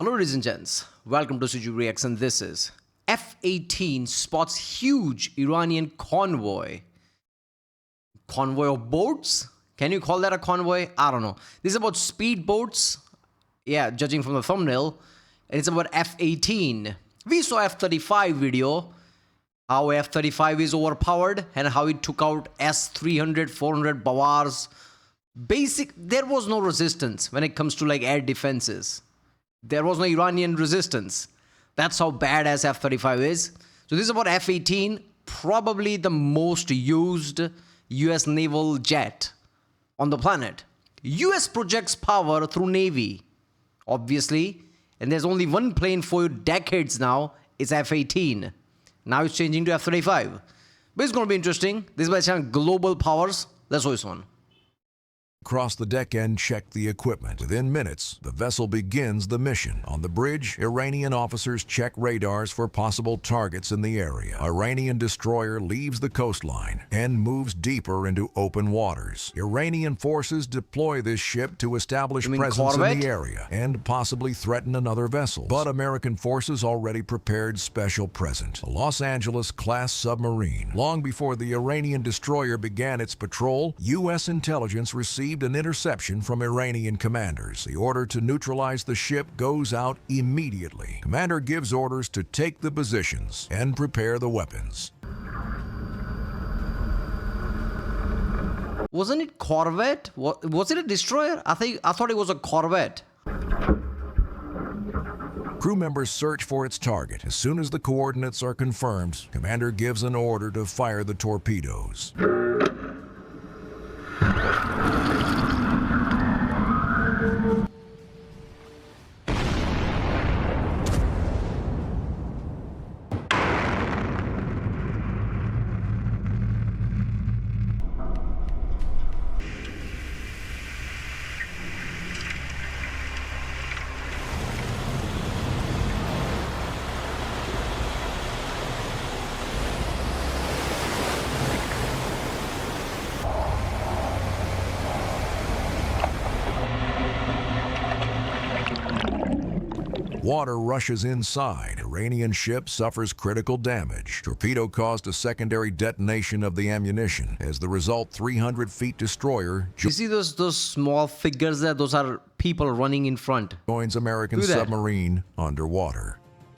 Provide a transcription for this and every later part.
Hello ladies and gents, welcome to CG Reacts, and this is F-18 spots huge Iranian convoy. Convoy of boats? Can you call that a convoy? I don't know. This is about speedboats. Yeah, judging from the thumbnail. And it's about F-18. We saw F-35 video. How F-35 is overpowered and how it took out S-300, 400 Bawars. There was no resistance when it comes to like air defenses. There was no Iranian resistance. That's how badass F-35 is. So this is about F-18, probably the most used US naval jet on the planet. US projects power through Navy, obviously. And there's only one plane for decades now. It's F-18. Now it's changing to F-35. But it's going to be interesting. This is by channel Global Powers. Let's watch this one. Across the deck and check the equipment. Within minutes, the vessel begins the mission. On the bridge, Iranian officers check radars for possible targets in the area. Iranian destroyer leaves the coastline and moves deeper into open waters. Iranian forces deploy this ship to establish presence in the area and possibly threaten another vessel. But American forces already prepared special present, a Los Angeles-class submarine. Long before the Iranian destroyer began its patrol, U.S. intelligence received an interception from Iranian commanders. The order to neutralize the ship goes out immediately. Commander gives orders to take the positions and prepare the weapons. Wasn't it corvette? Was it a destroyer? I thought it was a corvette. Crew members search for its target. As soon as the coordinates are confirmed, Commander gives an order to fire the torpedoes. Water rushes inside. Iranian ship suffers critical damage. Torpedo caused a secondary detonation of the ammunition. As the result, 300 feet destroyer... You see those small figures there? Those are people running in front. ...joins American submarine underwater.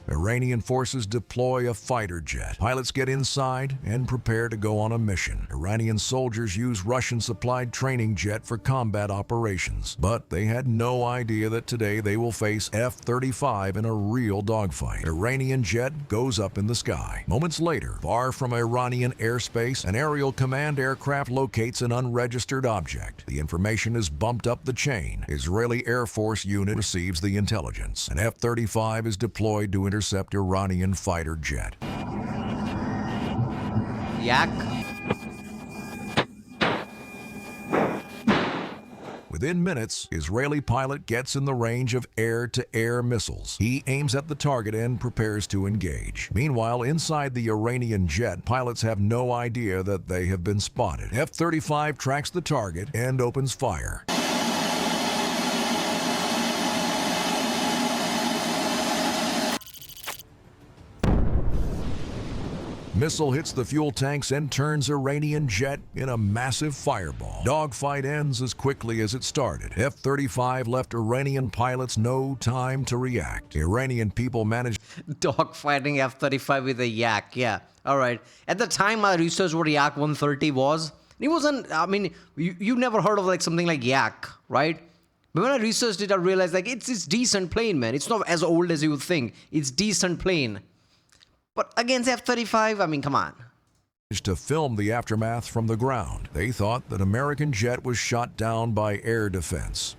Iranian forces deploy a fighter jet. Pilots get inside and prepare to go on a mission. Iranian soldiers use Russian-supplied training jet for combat operations. But they had no idea that today they will face F-35 in a real dogfight. Iranian jet goes up in the sky. Moments later, far from Iranian airspace, an aerial command aircraft locates an unregistered object. The information is bumped up the chain. Israeli Air Force unit receives the intelligence. An F-35 is deployed to intercept Iranian fighter jet. Yak. Within minutes, Israeli pilot gets in the range of air-to-air missiles. He aims at the target and prepares to engage. Meanwhile, inside the Iranian jet, pilots have no idea that they have been spotted. F-35 tracks the target and opens fire. Missile hits the fuel tanks and turns Iranian jet in a massive fireball. Dogfight ends as quickly as it started. F-35 left Iranian pilots no time to react. Iranian people managed... Dogfighting F-35 with a Yak, yeah. All right. At the time, I researched what Yak 130 was. It wasn't, I mean, you never heard of like something like Yak, right? But when I researched it, I realized like it's decent plane, man. It's not as old as you would think. It's decent plane. But against F-35, I mean, come on. To film the aftermath from the ground. They thought that American jet was shot down by air defense.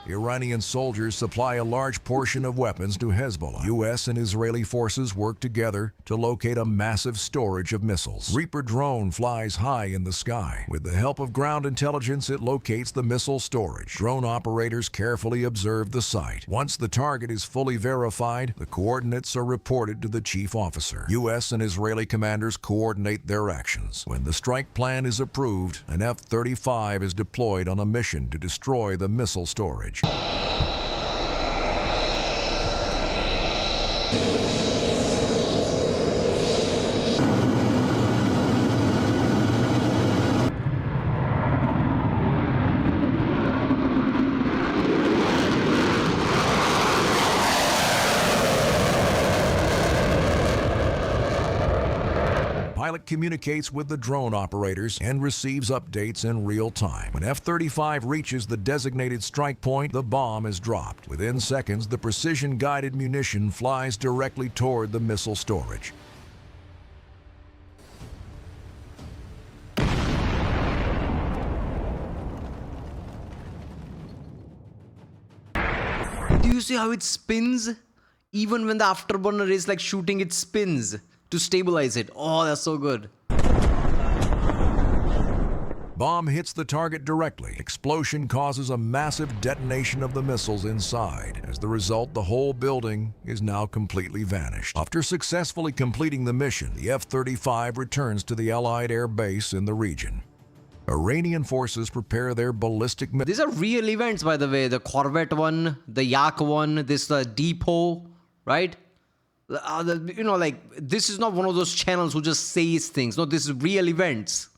Iranian soldiers supply a large portion of weapons to Hezbollah. U.S. and Israeli forces work together to locate a massive storage of missiles. Reaper drone flies high in the sky. With the help of ground intelligence, it locates the missile storage. Drone operators carefully observe the site. Once the target is fully verified, the coordinates are reported to the chief chief officer. U.S. and Israeli commanders coordinate their actions. When the strike plan is approved, an F-35 is deployed on a mission to destroy the missile storage. Pilot communicates with the drone operators and receives updates in real time. When F-35 reaches the designated strike point, the bomb is dropped. Within seconds, the precision-guided munition flies directly toward the missile storage. Do you see how it spins? Even when the afterburner is like shooting, it spins to stabilize it. Oh, that's so good. Bomb hits the target directly. Explosion causes a massive detonation of the missiles inside. As the result, the whole building is now completely vanished. After successfully completing the mission, the F-35 returns to the Allied Air Base in the region. Iranian forces prepare their ballistic missiles. These are real events, by the way. The Corvette one, the Yak one, this depot, right? This is not one of those channels who just says things. No, this is real events.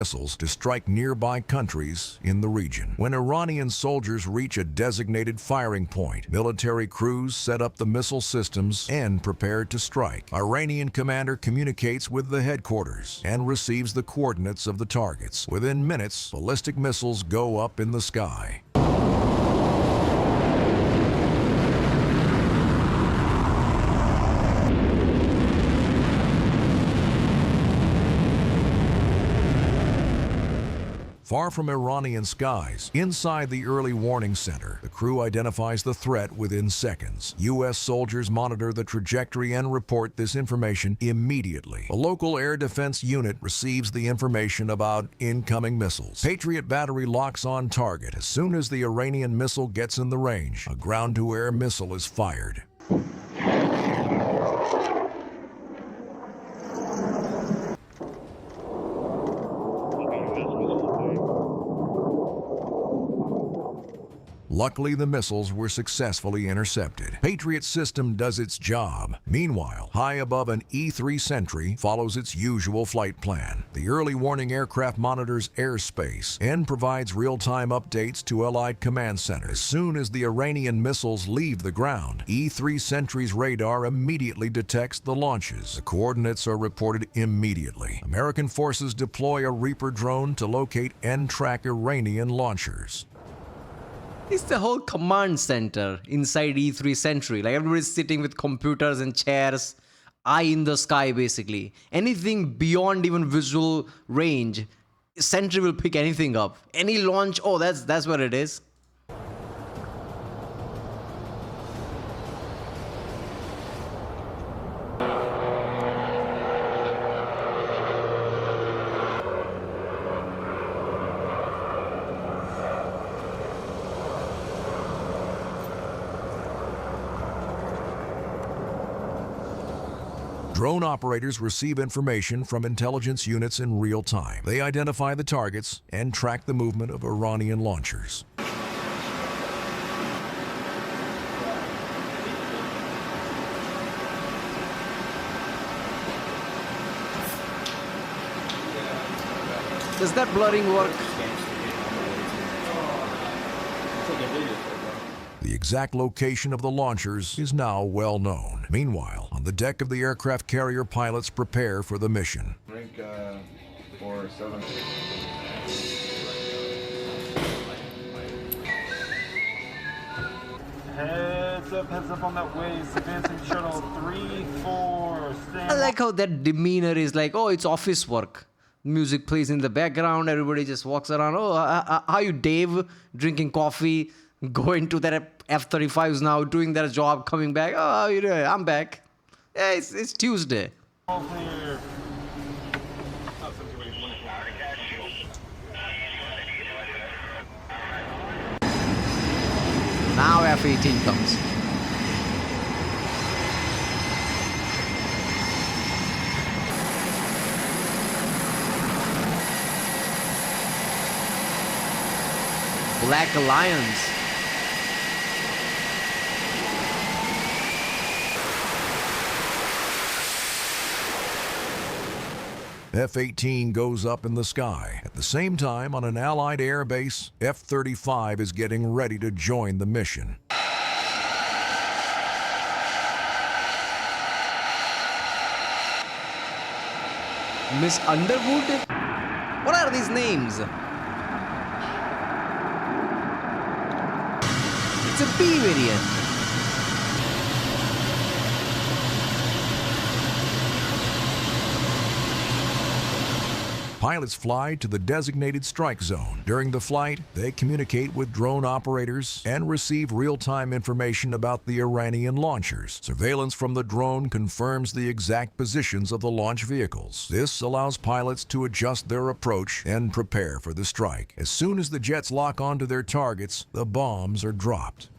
Missiles to strike nearby countries in the region. When Iranian soldiers reach a designated firing point, military crews set up the missile systems and prepare to strike. Iranian commander communicates with the headquarters and receives the coordinates of the targets. Within minutes, ballistic missiles go up in the sky. Far from Iranian skies, inside the early warning center, the crew identifies the threat within seconds. U.S. soldiers monitor the trajectory and report this information immediately. A local air defense unit receives the information about incoming missiles. Patriot battery locks on target. As soon as the Iranian missile gets in the range, a ground-to-air missile is fired. Luckily, the missiles were successfully intercepted. Patriot system does its job. Meanwhile, high above an E-3 Sentry follows its usual flight plan. The early warning aircraft monitors airspace and provides real-time updates to Allied command centers. As soon as the Iranian missiles leave the ground, E-3 Sentry's radar immediately detects the launches. The coordinates are reported immediately. American forces deploy a Reaper drone to locate and track Iranian launchers. It's the whole command center inside E3 Sentry. Like everybody's sitting with computers and chairs, eye in the sky basically. Anything beyond even visual range, Sentry will pick anything up. Any launch, oh, that's where it is. Drone operators receive information from intelligence units in real time. They identify the targets and track the movement of Iranian launchers. Does that blurring work? The exact location of the launchers is now well known. Meanwhile, on the deck of the aircraft carrier, pilots prepare for the mission. Rank 4-7. Heads up on that waist. Advancing shuttle 3-4. I like how that demeanor is like, oh, it's office work. Music plays in the background. Everybody just walks around. Oh, how you, Dave? Drinking coffee, going to that F-35s now, doing their job, coming back. Oh, how you doing? I'm back. Yeah, it's Tuesday. All clear. Now F-18 comes. Black Alliance. F-18 goes up in the sky. At the same time, on an Allied air base, F-35 is getting ready to join the mission. Miss Underwood? What are these names? It's a B variant. Pilots fly to the designated strike zone. During the flight, they communicate with drone operators and receive real-time information about the Iranian launchers. Surveillance from the drone confirms the exact positions of the launch vehicles. This allows pilots to adjust their approach and prepare for the strike. As soon as the jets lock onto their targets, the bombs are dropped.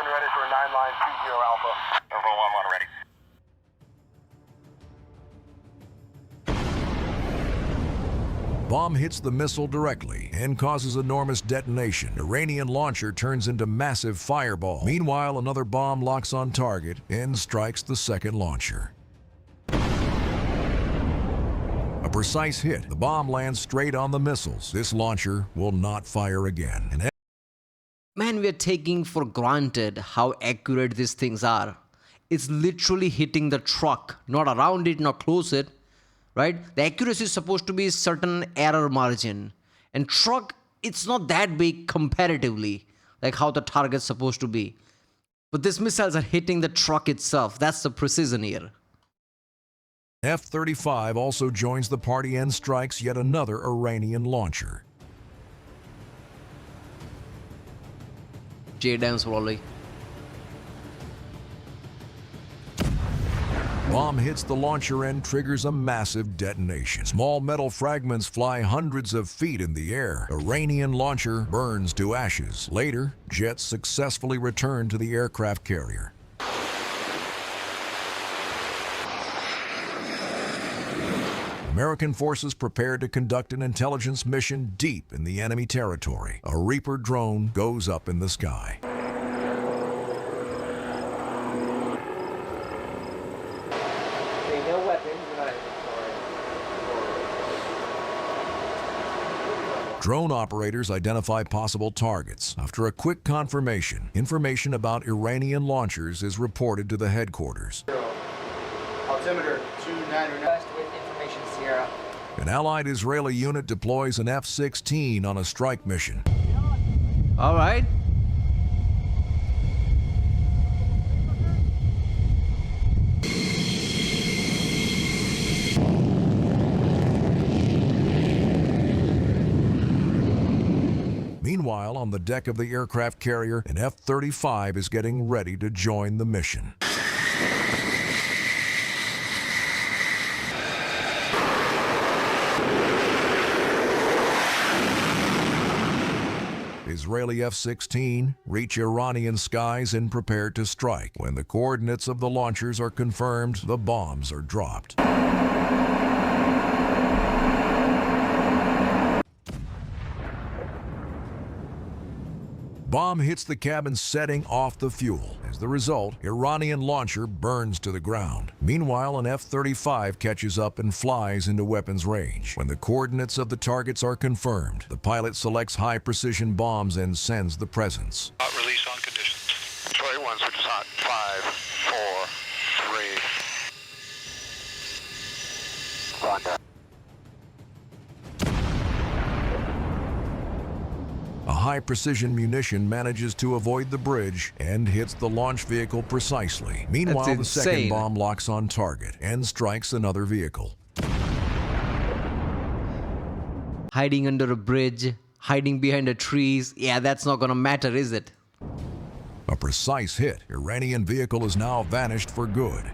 Ready for 9-line 20 Alpha. Over 1-1 ready. Bomb hits the missile directly and causes enormous detonation. Iranian launcher turns into massive fireball. Meanwhile, another bomb locks on target and strikes the second launcher. A precise hit. The bomb lands straight on the missiles. This launcher will not fire again. Man, we are taking for granted how accurate these things are. It's literally hitting the truck, not around it, not close it, right? The accuracy is supposed to be a certain error margin. And truck, it's not that big comparatively, like how the target's supposed to be. But these missiles are hitting the truck itself. That's the precision here. F-35 also joins the party and strikes yet another Iranian launcher. J-Dams probably. Bomb hits the launcher and triggers a massive detonation. Small metal fragments fly hundreds of feet in the air. Iranian launcher burns to ashes. Later, jets successfully return to the aircraft carrier. American forces prepare to conduct an intelligence mission deep in the enemy territory. A Reaper drone goes up in the sky. No weapons, Drone operators identify possible targets. After a quick confirmation, information about Iranian launchers is reported to the headquarters. Altimeter 299. With information, Sierra. An Allied Israeli unit deploys an F-16 on a strike mission. All right. Meanwhile, on the deck of the aircraft carrier, an F-35 is getting ready to join the mission. Israeli F-16 reach Iranian skies and prepare to strike. When the coordinates of the launchers are confirmed, the bombs are dropped. Bomb hits the cabin, setting off the fuel. As the result, Iranian launcher burns to the ground. Meanwhile, an F-35 catches up and flies into weapons range. When the coordinates of the targets are confirmed, the pilot selects high-precision bombs and sends the presence. Release on conditions. Troy 1, switch is hot. 5, 4, 3. Roger. A high-precision munition manages to avoid the bridge and hits the launch vehicle precisely. Meanwhile, the second bomb locks on target and strikes another vehicle. Hiding under a bridge, hiding behind the trees. Yeah, that's not gonna matter, is it? A precise hit. Iranian vehicle is now vanished for good.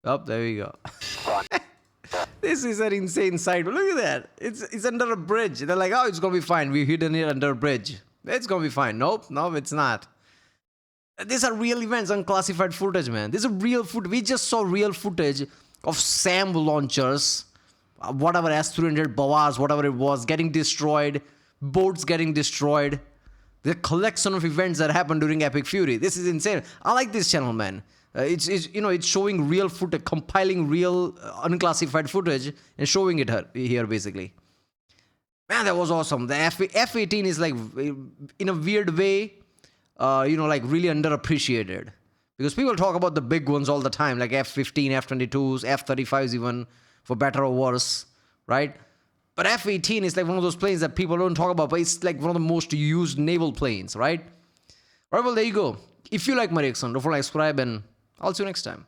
Oh, there we go. This is an insane sight. But look at that. It's under a bridge. They're like, oh, it's gonna be fine. We've hidden it under a bridge. It's gonna be fine. Nope, it's not. These are real events, unclassified footage, man. This is real footage. We just saw real footage of SAM launchers, whatever S-300 Bawaz, whatever it was, getting destroyed, boats getting destroyed. The collection of events that happened during Epic Fury. This is insane. I like this channel, man. It's showing real footage, compiling real unclassified footage and showing it here basically. Man, that was awesome. The F-18 is like, in a weird way, like really underappreciated. Because people talk about the big ones all the time, like F-15, F-22s, F-35s even, for better or worse, right? But F-18 is like one of those planes that people don't talk about, but it's like one of the most used naval planes, right? Right, well, there you go. If you like my reaction, don't forget to subscribe, and I'll see you next time.